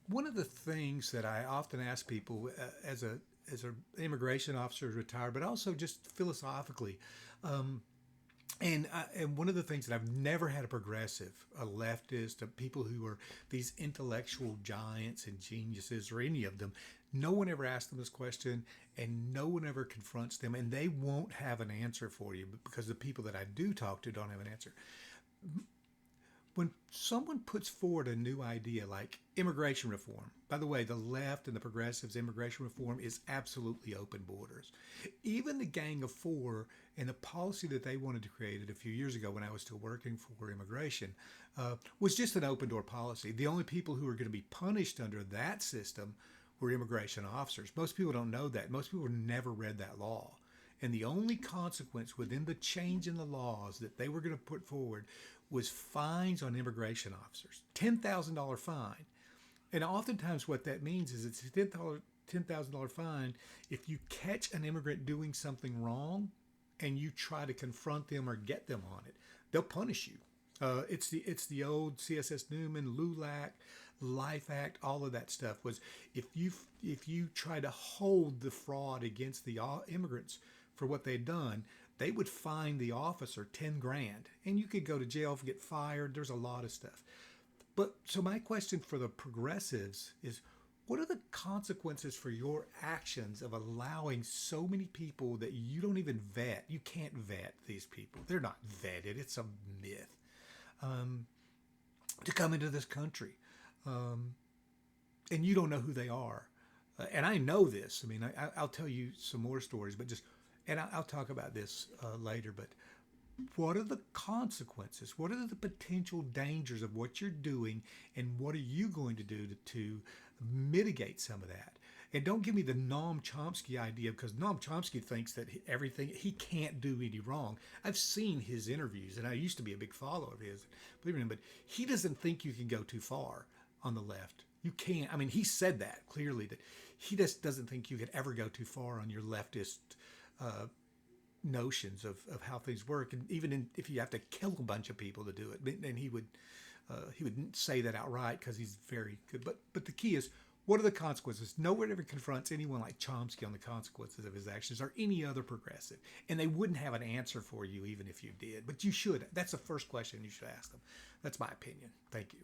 One of the things that I often ask people as a immigration officer retired, but also just philosophically, and one of the things that I've never had a progressive, a leftist, a people who are these intellectual giants and geniuses or any of them, no one ever asks them this question, and no one ever confronts them, and they won't have an answer for you because the people that I do talk to don't have an answer. When someone puts forward a new idea like immigration reform, by the way, the left and the progressives, immigration reform is absolutely open borders. Even the Gang of Four and the policy that they wanted to create it a few years ago when I was still working for immigration was just an open door policy. The only people who were going to be punished under that system were immigration officers. Most people don't know that. Most people never read that law. And the only consequence within the change in the laws that they were going to put forward was fines on immigration officers. $10,000 fine. And oftentimes what that means is it's a $10,000 fine if you catch an immigrant doing something wrong and you try to confront them or get them on it. They'll punish you. It's the old CSS Newman, LULAC, Life Act, all of that stuff was if you try to hold the fraud against the immigrants for what they'd done, they would fine the officer 10 grand, and you could go to jail, get fired. There's a lot of stuff. But so my question for the progressives is, what are the consequences for your actions of allowing so many people that you don't even vet? You can't vet these people. They're not vetted. It's a myth. To come into this country. And you don't know who they are. And I know this. I mean, I'll tell you some more stories, but just, and I'll talk about this later, but what are the consequences? What are the potential dangers of what you're doing, and what are you going to do to mitigate some of that? And don't give me the Noam Chomsky idea, because Noam Chomsky thinks that everything, he can't do any wrong. I've seen his interviews, and I used to be a big follower of his, believe it or not, but he doesn't think you can go too far on the left. You can't. I mean, he said that clearly, that he just doesn't think you could ever go too far on your leftist uh, notions of how things work, and if you have to kill a bunch of people to do it, and he would say that outright because he's very good. But the key is, what are the consequences? Nowhere ever confronts anyone like Chomsky on the consequences of his actions, or any other progressive, and they wouldn't have an answer for you even if you did. But you should. That's the first question you should ask them. That's my opinion. Thank you.